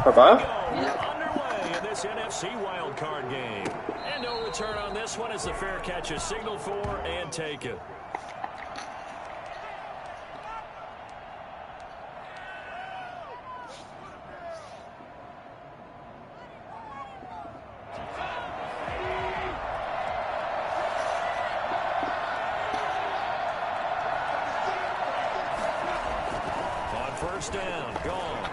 Bye-bye. Underway in this NFC wildcard game. And no return on this one as the fair catch is signaled for and taken. First down, gone.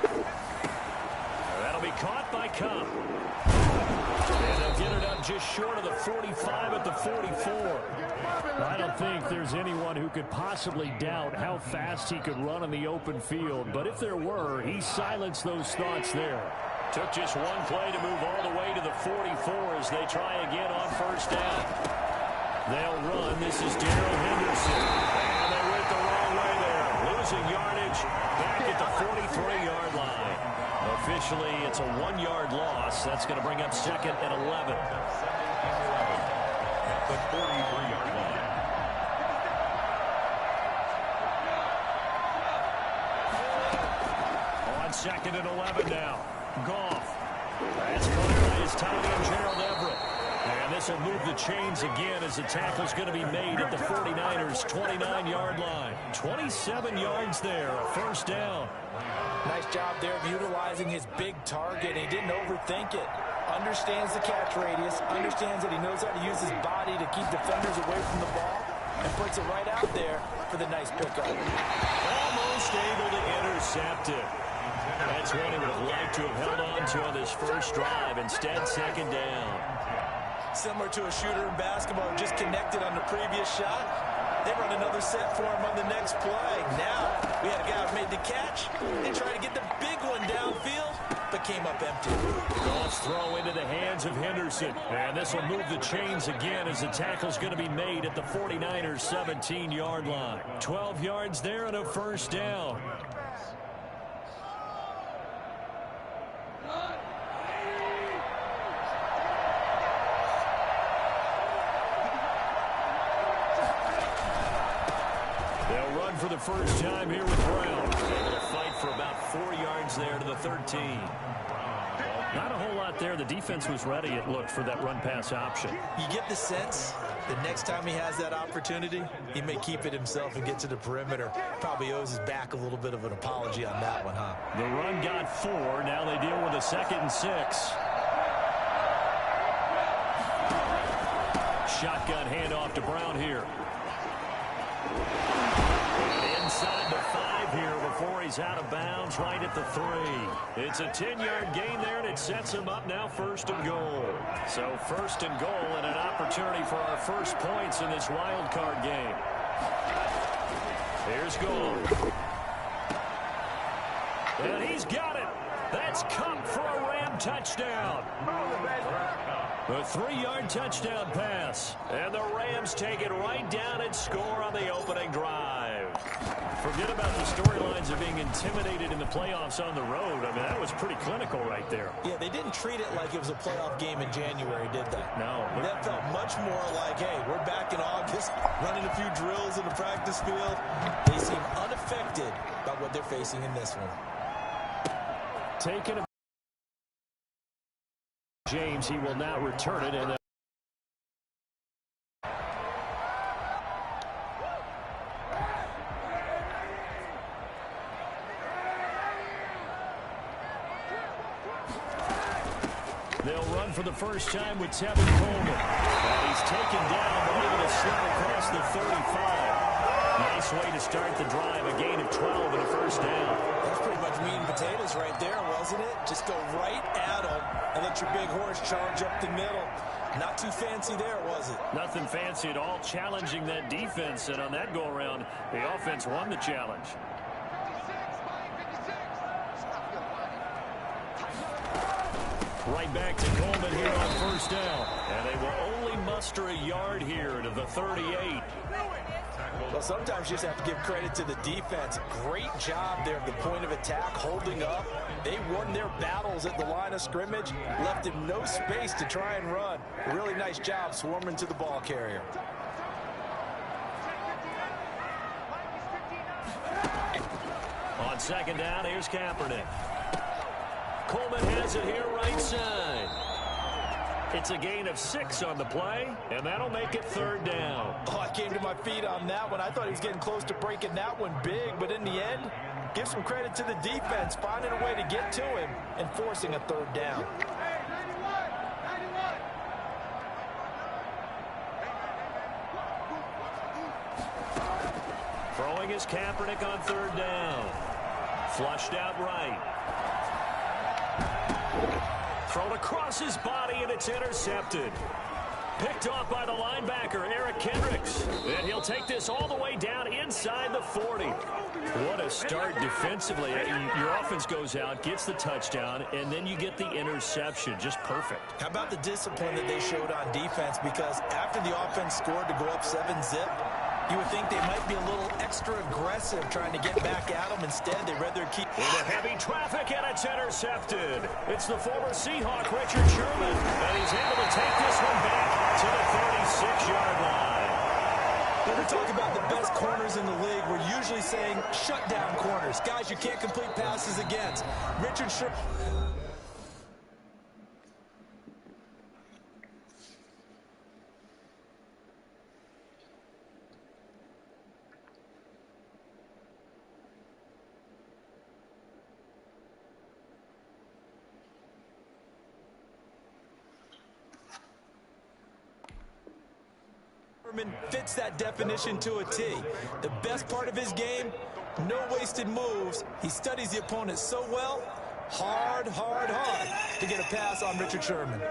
That'll be caught by Cup. And they'll get it up just short of the 45 at the 44. I don't think there's anyone who could possibly doubt how fast he could run on the open field. But if there were, he silenced those thoughts there. Took just one play to move all the way to the 44 as they try again on first down. They'll run. This is Darrell Henderson. And they went the wrong way there. Losing yardage back at the 43-yard line. Officially, it's a 1-yard loss. That's going to bring up second and 11. The 43-yard line. On second and 11 now. Goff. That's caught by his tight end, Gerald Everett. And this will move the chains again as the tackle's going to be made at the 49ers' 29-yard line. 27 yards there, a first down. Nice job there of utilizing his big target. He didn't overthink it. Understands the catch radius, understands that he knows how to use his body to keep defenders away from the ball, and puts it right out there for the nice pickup. Almost able to intercept it. That's what he would have liked to have held on to on this first drive. Instead, second down. Similar to a shooter in basketball, just connected on the previous shot. They run another set for him on the next play. Now, we had a guy who made the catch and tried to get the big one downfield, but came up empty. Goff's throw into the hands of Henderson. And this will move the chains again as the tackle's going to be made at the 49ers' 17-yard line. 12 yards there and a first down. For the first time here with Brown. Able to fight for about 4 yards there to the 13. Not a whole lot there. The defense was ready, it looked, for that run-pass option. You get the sense that next time he has that opportunity, he may keep it himself and get to the perimeter. Probably owes his back a little bit of an apology on that one, huh? The run got 4. Now they deal with a 2nd and 6. Shotgun handoff to Brown here. Inside the 5 here before he's out of bounds right at the 3. It's a 10-yard gain there, and it sets him up now 1st and goal. So 1st and goal and an opportunity for our first points in this wild card game. Here's goal. And he's got it. That's Cup for a Ram touchdown. A 3-yard touchdown pass. And the Rams take it right down and score on the opening drive. Forget about the storylines of being intimidated in the playoffs on the road. I mean, that was pretty clinical right there. Yeah, they didn't treat it like it was a playoff game in January, did they? No. That felt much more like, hey, we're back in August, running a few drills in the practice field. They seem unaffected by what they're facing in this one. Taking a James, he will now return it. And they'll run for the first time with Tevin Coleman. And he's taken down, but able to slip across the 35. Nice way to start the drive, a gain of 12 and a first down. That's pretty much meat and potatoes right there, wasn't it? Just go right at them and let your big horse charge up the middle. Not too fancy there, was it? Nothing fancy at all, challenging that defense. And on that go-around, the offense won the challenge. Right back to Coleman here on first down. And they will only muster a yard here to the 38. Well, sometimes you just have to give credit to the defense. Great job there at the point of attack, holding up. They won their battles at the line of scrimmage, left him no space to try and run. A really nice job swarming to the ball carrier. On second down, here's Kaepernick. Coleman has it here right side. It's a gain of 6 on the play, and that'll make it 3rd down. Oh, I came to my feet on that one. I thought he was getting close to breaking that one big, but in the end, give some credit to the defense, finding a way to get to him and forcing a 3rd down. Throwing is Kaepernick on 3rd down. Flushed out right. Thrown across his body, and it's intercepted. Picked off by the linebacker, Eric Kendricks. And he'll take this all the way down inside the 40. What a start defensively. Your offense goes out, gets the touchdown, and then you get the interception. Just perfect. How about the discipline that they showed on defense? Because after the offense scored to go up 7-zip, you would think they might be a little extra aggressive trying to get back at them. Instead, they read their key. Into heavy traffic, and it's intercepted. It's the former Seahawk, Richard Sherman, and he's able to take this one back to the 36-yard line. When we talk about the best corners in the league, we're usually saying shutdown corners, guys you can't complete passes against. Richard Sherman. Fits that definition to a T. The best part of his game, no wasted moves. He studies the opponent so well, hard to get a pass on Richard Sherman.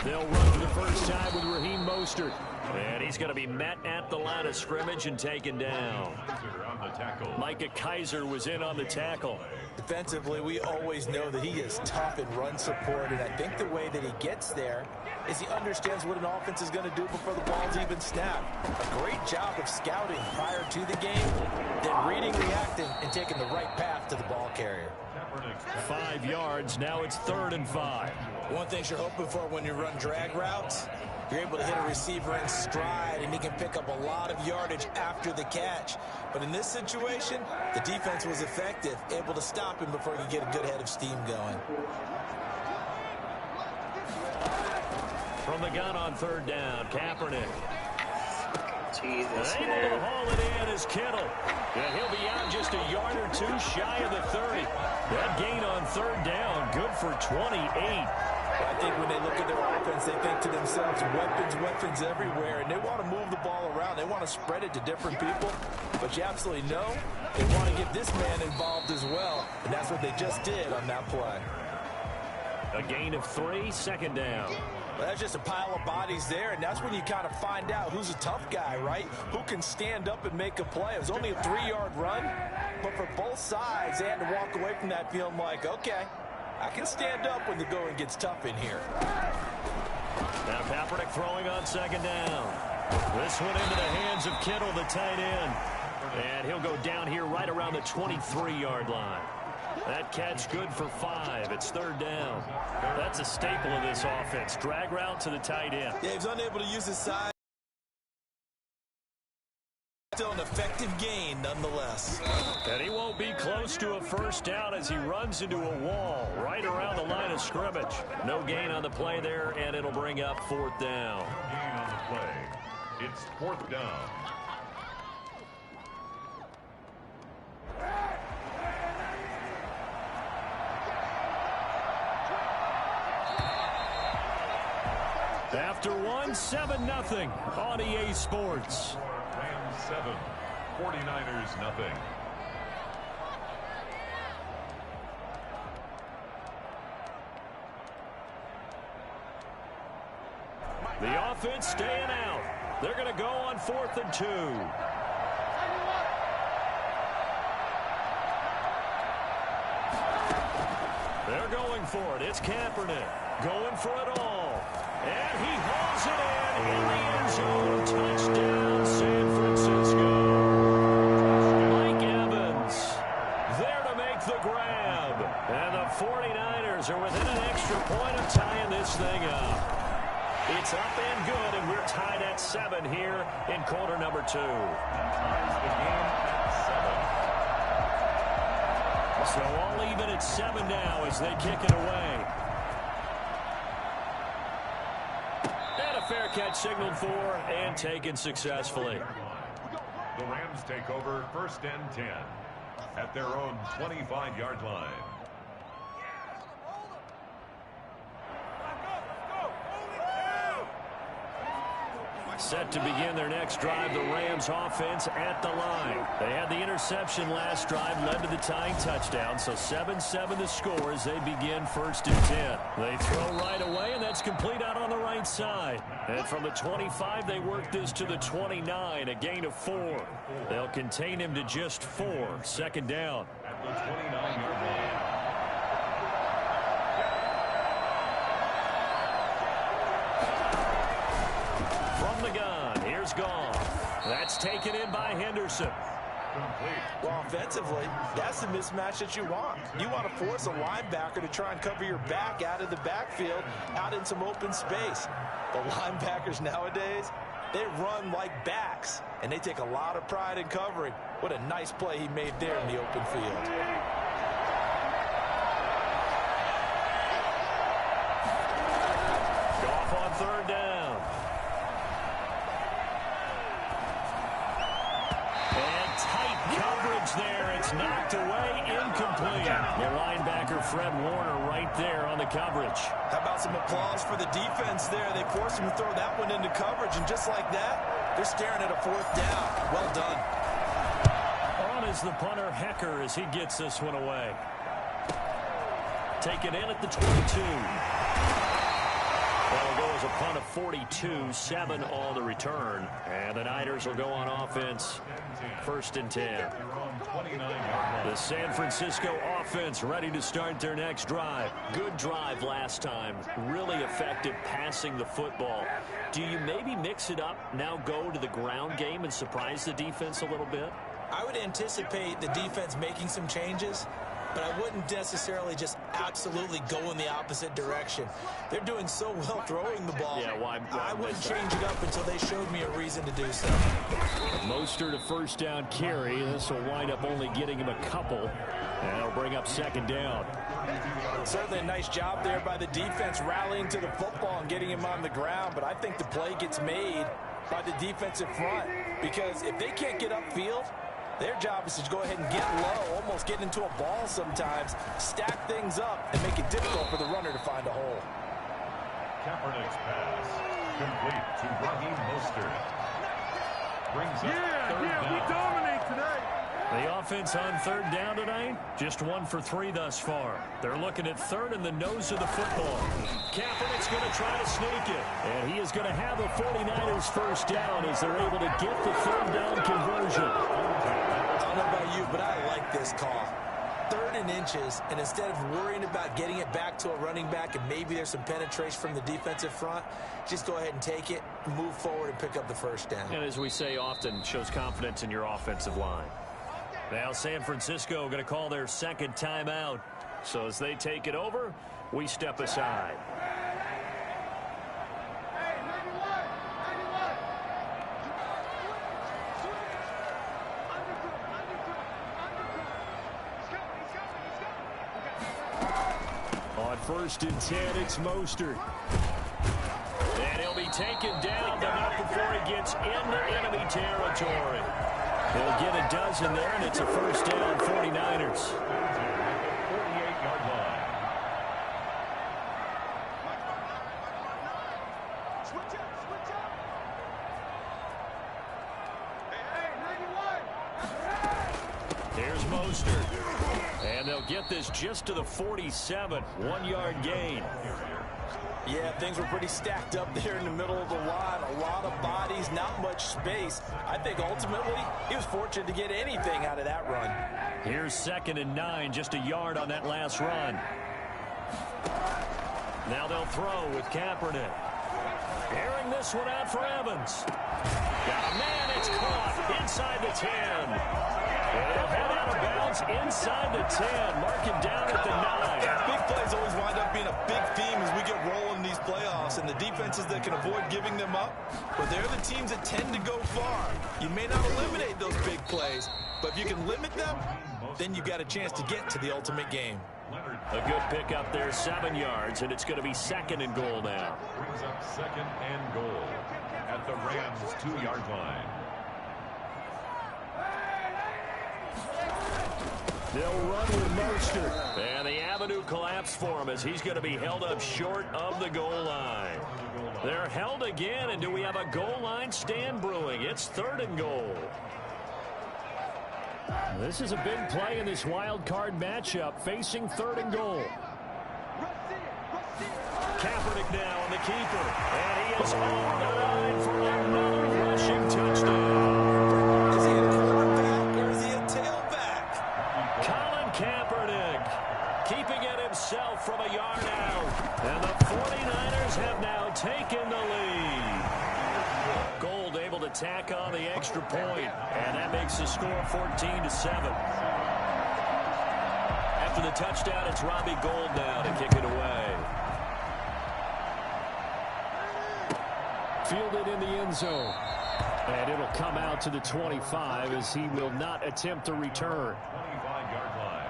They'll run for the first time with Raheem Mostert. And he's going to be met at the line of scrimmage and taken down. Micah Kiser was in on the tackle. Defensively, we always know that he is tough in run support, and I think the way that he gets there is he understands what an offense is going to do before the ball's even snapped. A great job of scouting prior to the game, then reading, reacting, and taking the right path to the ball carrier. 5 yards, now it's 3rd and 5. One thing you're hoping for when you run drag routes, you're able to hit a receiver in stride, and he can pick up a lot of yardage after the catch. But in this situation, the defense was effective, able to stop him before he could get a good head of steam going. From the gun on 3rd down, Kaepernick. Jesus. Able to haul it in is Kittle. And he'll be out just a yard or two shy of the 30. That gain on 3rd down, good for 28. I think when they look at their offense, they think to themselves, weapons everywhere, and they want to move the ball around. They want to spread it to different people, but you absolutely know they want to get this man involved as well, and that's what they just did on that play. A gain of 3, 2nd down. Well, that's just a pile of bodies there, and that's when you kind of find out who's a tough guy, right? Who can stand up and make a play. It was only a 3-yard run, but for both sides, they had to walk away from that feeling like, okay, I can stand up when the going gets tough in here. Now Kaepernick throwing on 2nd down. This one into the hands of Kittle, the tight end. And he'll go down here right around the 23-yard line. That catch good for 5. It's 3rd down. That's a staple of this offense. Drag route to the tight end. Yeah, he was unable to use his size. Still an effective gain nonetheless. And he won't be close to a 1st down as he runs into a wall right around the line of scrimmage. No gain on the play there, and it'll bring up 4th down. Gain on the play. It's 4th down. After 1, 7-0 on EA Sports. Rams 7, 49ers nothing. The offense staying out. They're going to go on 4th and 2. They're going for it. It's Kaepernick going for it all. And he hauls it in the end zone. Touchdown, San Francisco. Mike Evans there to make the grab. And the 49ers are within an extra point of tying this thing up. It's up and good, and we're tied at at 7 here in quarter number 2. Ties the game at 7. So all even at 7 now as they kick it away. And a fair catch signaled for and taken successfully. The Rams take over 1st and 10 at their own 25-yard line. Set to begin their next drive, the Rams offense at the line. They had the interception last drive, led to the tying touchdown, so 7-7 the score as they begin 1st and 10. They throw right away, and that's complete out on the right side. And from the 25, they work this to the 29, a gain of 4. They'll contain him to just 4, 2nd down. At the 29-yard line. That's taken in by Henderson. Well, offensively, that's the mismatch that you want. You want to force a linebacker to try and cover your back out of the backfield, out in some open space. The linebackers nowadays, they run like backs, and they take a lot of pride in covering. What a nice play he made there in the open field. Goff on 3rd down. There, it's knocked away, incomplete. The linebacker Fred Warner right there on the coverage. How about some applause for the defense there? They forced him to throw that one into coverage, and just like that, they're staring at a 4th down. Well done. On is the punter Hecker as he gets this one away. Taken in at the 22. That'll go as a punt of 42, 7 on the return. And the Niners will go on offense, 1st and 10. The San Francisco offense ready to start their next drive. Good drive last time. Really effective passing the football. Do you maybe mix it up, now go to the ground game and surprise the defense a little bit? I would anticipate the defense making some changes, but I wouldn't necessarily just absolutely go in the opposite direction. They're doing so well throwing the ball. Yeah, why I wouldn't change it up until they showed me a reason to do so. Mostert a 1st down carry. This will wind up only getting him a couple. And it'll bring up 2nd down. Certainly a nice job there by the defense rallying to the football and getting him on the ground, but I think the play gets made by the defensive front, because if they can't get upfield, their job is to go ahead and get low, almost get into a ball sometimes, stack things up, and make it difficult for the runner to find a hole. Kaepernick's pass complete to Raheem Mostert. Brings up 3rd down. We dominate today. The offense on 3rd down tonight, just 1 for 3 thus far. They're looking at 3rd in the nose of the football. Kaepernick's going to try to sneak it. And he is going to have a 49ers 1st down as they're able to get the 3rd down conversion. I don't know about you, but I like this call. 3rd and inches, and instead of worrying about getting it back to a running back and maybe there's some penetration from the defensive front, just go ahead and take it, move forward, and pick up the 1st down. And as we say often, shows confidence in your offensive line. Now San Francisco going to call their 2nd timeout. So as they take it over, we step aside. On 1st and 10, it's Mostert. And he'll be taken down, but not before he gets into enemy territory. He'll get a dozen there, and it's a 1st down, 49ers. 48-yard line. Here's Mostert. And they'll get this just to the 47, 1-yard gain. Yeah, things were pretty stacked up there in the middle of the line. A lot of bodies, not much space. I think ultimately he was fortunate to get anything out of that run. Here's 2nd and 9, just a yard on that last run. Now they'll throw with Kaepernick. Airing this one out for Evans. Got a man, it's caught inside the 10. They'll head out of bounds inside the 10. Mark him down at the 9. Big plays always wind up being a big theme as we get rolling in these playoffs, and the defenses that can avoid giving them up, but they're the teams that tend to go far. You may not eliminate those big plays, but if you can limit them, then you got a chance to get to the ultimate game. A good pickup there, 7 yards, and it's going to be 2nd and goal now. Brings up 2nd and goal at the Rams' 2-yard line. They'll run with Mostert. And the avenue collapsed for him as he's going to be held up short of the goal line. They're held again, and do we have a goal line stand brewing? It's 3rd and goal. This is a big play in this wild card matchup, facing 3rd and goal. Kaepernick now on the keeper, and he is on the line for another rushing touchdown. Is he a quarterback or is he a tailback? Colin Kaepernick keeping it himself from a yard out, and the 49ers have now taken the lead. Gold able to tack on the extra point, and that makes the score 14-7. After the touchdown, it's Robbie Gould now to kick it away. Fielded in the end zone. And it'll come out to the 25 as he will not attempt to return. 25-yard line.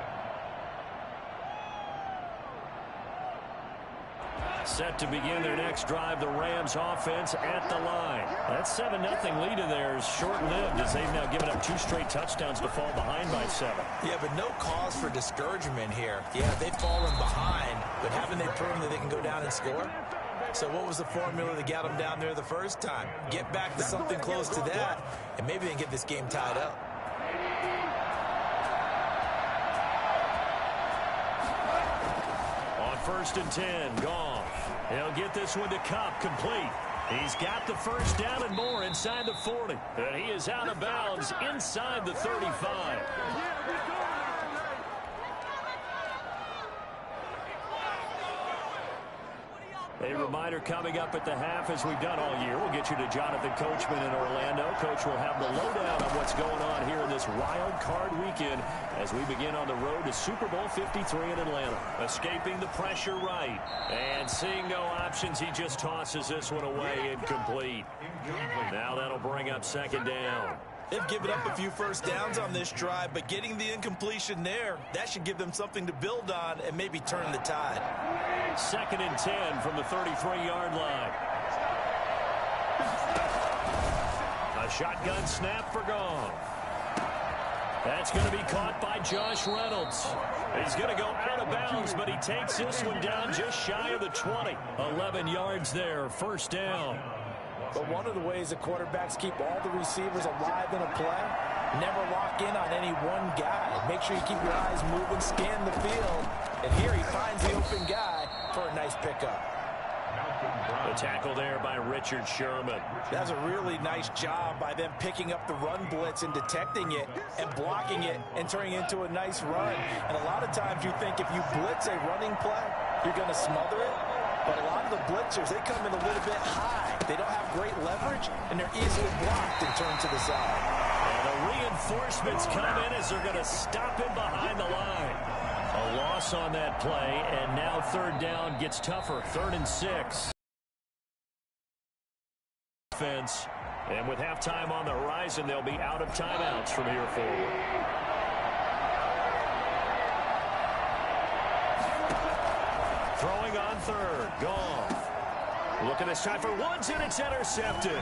Set to begin their next drive, the Rams offense at the line. That 7-0 lead in there is short-lived as they've now given up 2 straight touchdowns to fall behind by 7. Yeah, but no cause for discouragement here. Yeah, they've fallen behind, but haven't they proven that they can go down and score? So what was the formula that got them down there the first time? Get back to something close to that, and maybe they can get this game tied up. On 1st and 10, Goff. He'll get this one to Kupp, complete. He's got the first down and more inside the 40. And he is out of bounds inside the 35. A reminder coming up at the half, as we've done all year. We'll get you to Jonathan Coachman in Orlando. Coach will have the lowdown on what's going on here in this wild card weekend as we begin on the road to Super Bowl 53 in Atlanta. Escaping the pressure right. And seeing no options, he just tosses this one away incomplete. Now that'll bring up 2nd down. They've given up a few first downs on this drive, but getting the incompletion there, that should give them something to build on and maybe turn the tide. 2nd and 10 from the 33-yard line. A shotgun snap for Goff. That's going to be caught by Josh Reynolds. He's going to go out of bounds, but he takes this one down just shy of the 20. 11 yards there, 1st down. But one of the ways that quarterbacks keep all the receivers alive in a play, never lock in on any one guy. Make sure you keep your eyes moving, scan the field. And here he finds the open guy for a nice pickup. The tackle there by Richard Sherman. That's a really nice job by them picking up the run blitz and detecting it and blocking it and turning it into a nice run. And a lot of times you think if you blitz a running play, you're going to smother it. But a lot of the blitzers, they come in a little bit high. They don't have great leverage, and they're easily blocked and turned to the side. And the reinforcements come in as they're going to stop him behind the line. A loss on that play, and now 3rd down gets tougher. 3rd and 6. Defense, and with halftime on the horizon, they'll be out of timeouts from here forward. Throwing on 3rd, Goff. Look at this time for Woods, and it's intercepted.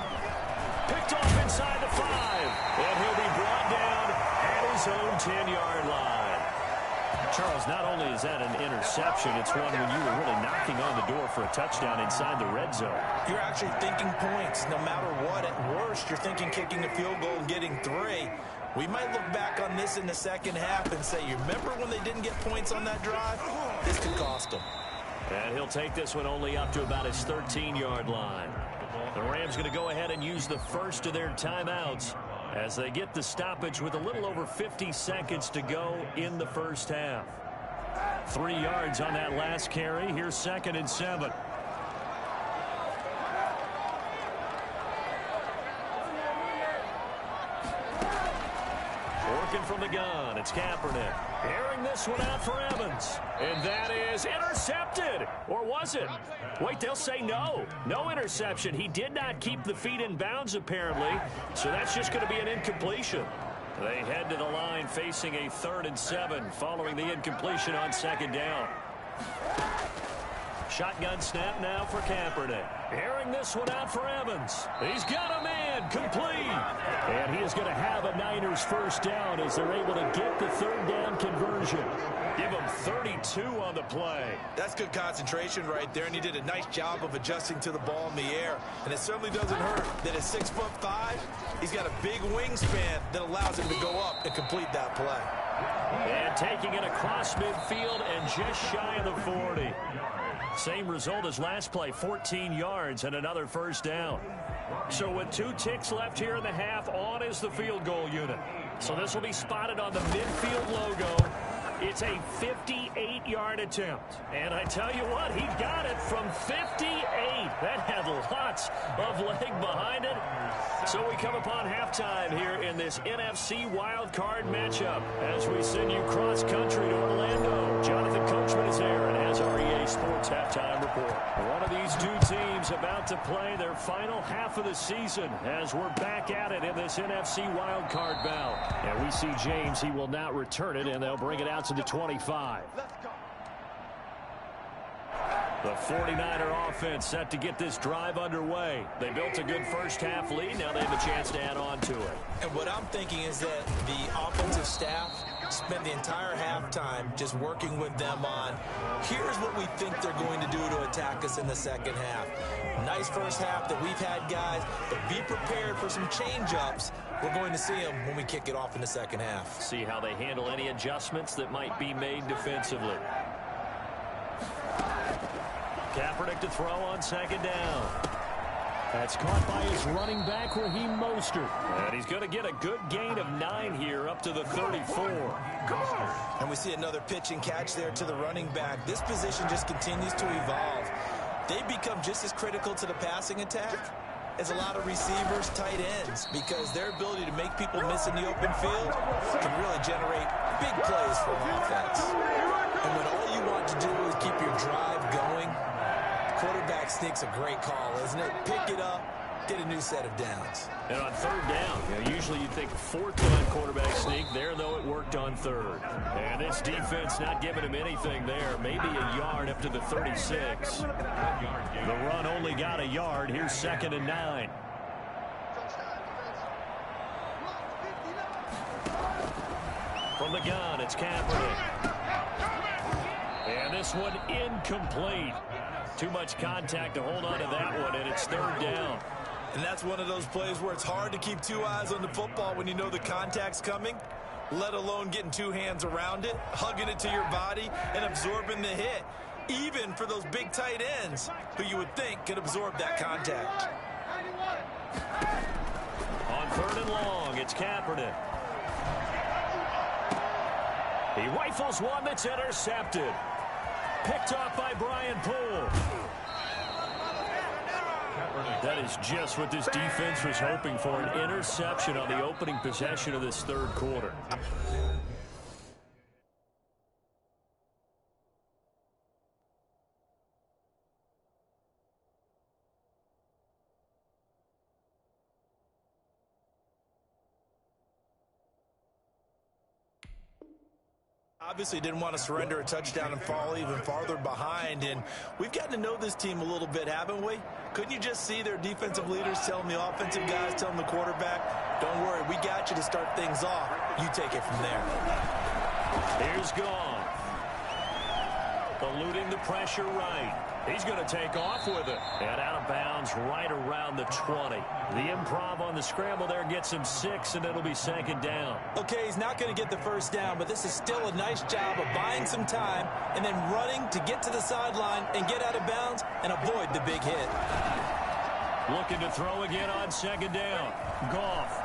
Picked off inside the 5, and he'll be brought down at his own 10-yard line. Charles, not only is that an interception, it's one when you were really knocking on the door for a touchdown inside the red zone. You're actually thinking points no matter what. At worst, you're thinking kicking a field goal and getting 3. We might look back on this in the second half and say, you remember when they didn't get points on that drive? This could cost them. And he'll take this one only up to about his 13-yard line. The Rams going to go ahead and use the first of their timeouts as they get the stoppage with a little over 50 seconds to go in the first half. 3 yards on that last carry. Here's 2nd and 7. Looking from the gun, it's Kaepernick. Airing this one out for Evans. And that is intercepted. Or was it? Wait, they'll say no. No interception. He did not keep the feet in bounds, apparently. So that's just going to be an incompletion. They head to the line facing a 3rd and 7 following the incompletion on 2nd down. Shotgun snap now for Kaepernick. Airing this one out for Evans. He's got a man, complete. And he is going to have a Niners first down as they're able to get the 3rd down conversion. Give him 32 on the play. That's good concentration right there, and he did a nice job of adjusting to the ball in the air. And it certainly doesn't hurt that at 6'5", he's got a big wingspan that allows him to go up and complete that play. And taking it across midfield and just shy of the 40. Same result as last play, 14 yards and another first down. So with 2 ticks left here in the half, on is the field goal unit. So this will be spotted on the midfield logo. It's a 58-yard attempt. And I tell you what, he got it from 58. That had lots of leg behind it. So we come upon halftime here in this NFC wildcard matchup as we send you cross-country to Orlando. Jonathan Coachman is there and has our EA Sports halftime report. One of these 2 teams about to play their final half of the season as we're back at it in this NFC wildcard bout. And we see James, he will not return it, and they'll bring it out to the 25. The 49er offense set to get this drive underway. They built a good first half lead. Now they have a chance to add on to it. And what I'm thinking is that the offensive staff spent the entire halftime just working with them on, here's what we think they're going to do to attack us in the second half. Nice first half that we've had, guys, but be prepared for some change-ups. We're going to see them when we kick it off in the second half. See how they handle any adjustments that might be made defensively. Kaepernick to throw on 2nd down. That's caught by his running back, Raheem Mostert. And he's going to get a good gain of 9 here up to the 34. And we see another pitch and catch there to the running back. This position just continues to evolve. They become just as critical to the passing attack as a lot of receivers, tight ends, because their ability to make people miss in the open field can really generate big plays for an offense. And when all you want to do is keep your drive going, quarterback sneak's a great call, isn't it? Pick it up, get a new set of downs. And on 3rd down, usually you'd think 4th down quarterback sneak. There, though, it worked on 3rd. And this defense not giving him anything there. Maybe a yard up to the 36. The run only got a yard. Here's 2nd and 9. From the gun, it's Kaepernick. And this one incomplete. Too much contact to hold on to that one, and it's 3rd down. And that's one of those plays where it's hard to keep 2 eyes on the football when you know the contact's coming, let alone getting 2 hands around it, hugging it to your body, and absorbing the hit, even for those big tight ends who you would think could absorb that contact. On 3rd and long, it's Kaepernick. He rifles one that's intercepted. Picked off by Brian Poole. That is just what this defense was hoping for, an interception on the opening possession of this 3rd quarter. Obviously didn't want to surrender a touchdown and fall even farther behind, and we've gotten to know this team a little bit, haven't we? Couldn't you just see their defensive leaders telling the offensive guys, telling the quarterback, don't worry, we got you to start things off. You take it from there. Here's Gone. Eluding the pressure right. He's going to take off with it. And out of bounds right around the 20. The improv on the scramble there gets him 6, and it'll be 2nd down. Okay, he's not going to get the first down, but this is still a nice job of buying some time and then running to get to the sideline and get out of bounds and avoid the big hit. Looking to throw again on 2nd down. Goff.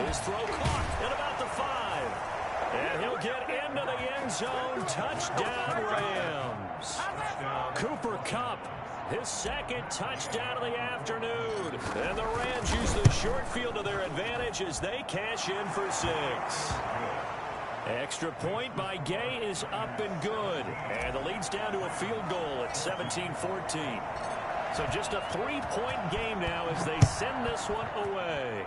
His throw caught at about the 5. And he'll get into the end zone. Touchdown, Rams. Cooper Kupp, his 2nd touchdown of the afternoon. And the Rams use the short field to their advantage as they cash in for 6. Extra point by Gay is up and good. And the lead's down to a field goal at 17-14. So just a 3-point game now as they send this one away.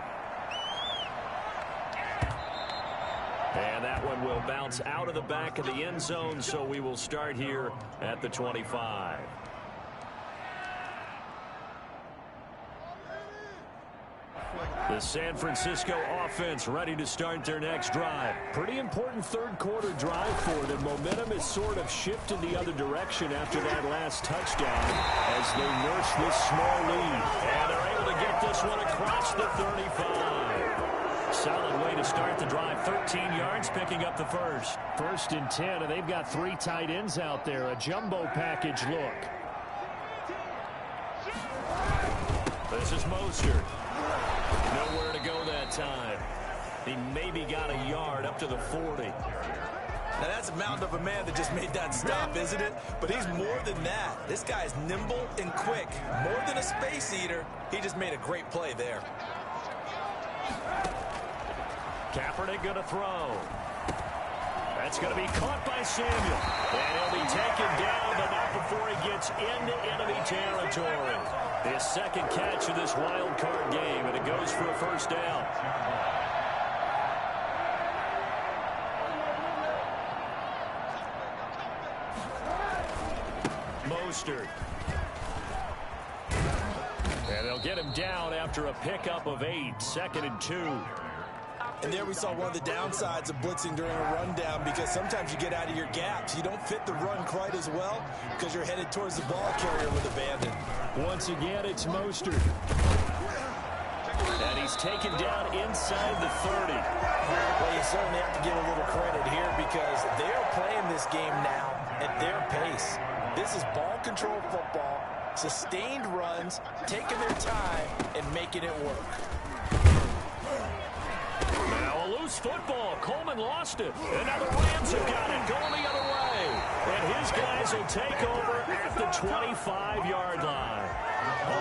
And that one will bounce out of the back of the end zone, so we will start here at the 25. The San Francisco offense ready to start their next drive. Pretty important third-quarter drive for them. Momentum has sort of shifted the other direction after that last touchdown as they nurse this small lead. And they're able to get this one across the 35. Solid way to start the drive. 13 yards, picking up the first. 1st and 10, and they've got 3 tight ends out there. A jumbo package look. This is Mostert. Nowhere to go that time. He maybe got a yard up to the 40. Now that's a mountain of a man that just made that stop, isn't it? But he's more than that. This guy's nimble and quick. More than a space eater. He just made a great play there. Kaepernick going to throw. That's going to be caught by Samuel. And he'll be taken down, but not before he gets into enemy territory. His second catch of this wild card game, and it goes for a first down. Mostert. And they'll get him down after a pickup of 8, 2nd and 2. And there we saw one of the downsides of blitzing during a rundown, because sometimes you get out of your gaps. You don't fit the run quite as well because you're headed towards the ball carrier with abandon. Once again, it's Mostert. And he's taken down inside the 30. Well, you certainly have to give a little credit here because they are playing this game now at their pace. This is ball control football, sustained runs, taking their time, and making it work. Now a loose football. Coleman lost it. And now the Rams have got it going the other way. And his guys will take over at the 25-yard line.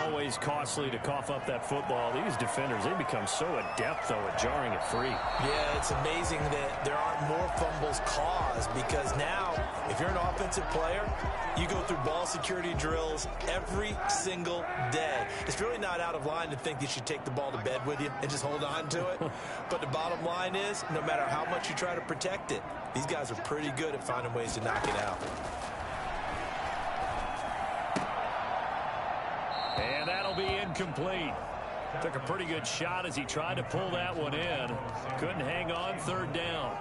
Always costly to cough up that football. These defenders, they become so adept, though, at jarring it free. Yeah, it's amazing that there aren't more fumbles caused, because now, if you're an offensive player, you go through ball security drills every single day. It's really not out of line to think that you should take the ball to bed with you and just hold on to it. But the bottom line is, no matter how much you try to protect it, these guys are pretty good at finding ways to knock it out. And that'll be incomplete. Took a pretty good shot as he tried to pull that one in. Couldn't hang on, 3rd down.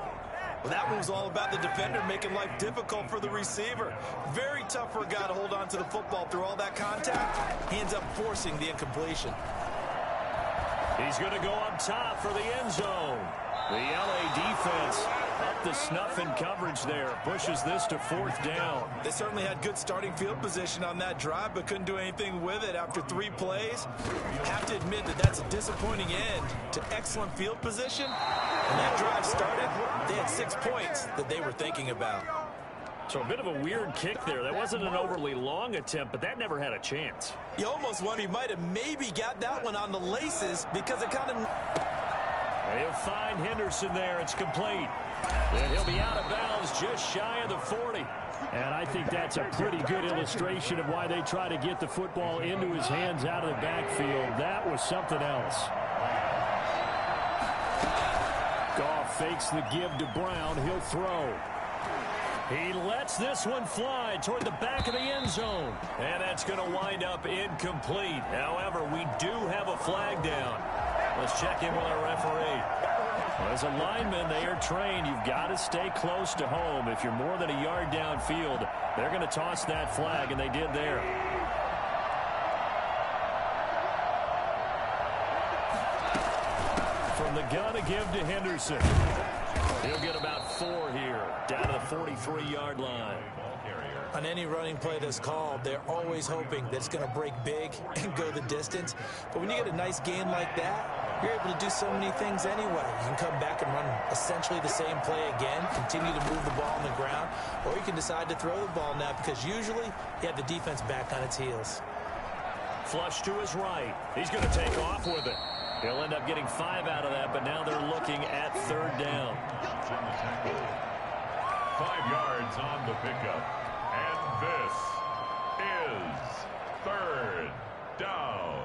Well, that one was all about the defender making life difficult for the receiver. Very tough for a guy to hold on to the football through all that contact. He ends up forcing the incompletion. He's going to go up top for the end zone. The LA defense up the snuff in coverage there. Pushes this to 4th down. They certainly had good starting field position on that drive, but couldn't do anything with it after 3 plays. Have to admit that that's a disappointing end to excellent field position. When that drive started, they had 6 points that they were thinking about. So a bit of a weird kick there. That wasn't an overly long attempt, but that never had a chance. You almost wonder he might have maybe got that one on the laces because it kind of... They'll find Henderson there. It's complete. And he'll be out of bounds just shy of the 40. And I think that's a pretty good illustration of why they try to get the football into his hands out of the backfield. That was something else. Goff fakes the give to Brown. He'll throw. He lets this one fly toward the back of the end zone. And that's going to wind up incomplete. However, we do have a flag down. Let's check in with our referee. Well, as a lineman, they are trained. You've got to stay close to home. If you're more than a yard downfield, they're going to toss that flag, and they did there. From the gun, a give to Henderson. He'll get about 4 here, down to the 43-yard line. On any running play that's called, they're always hoping that it's going to break big and go the distance. But when you get a nice gain like that, you're able to do so many things anyway. You can come back and run essentially the same play again, continue to move the ball on the ground, or you can decide to throw the ball now because usually you have the defense back on its heels. Flush to his right. He's going to take off with it. He'll end up getting 5 out of that, but now they're looking at third down. 5 yards on the pickup. And this is third down.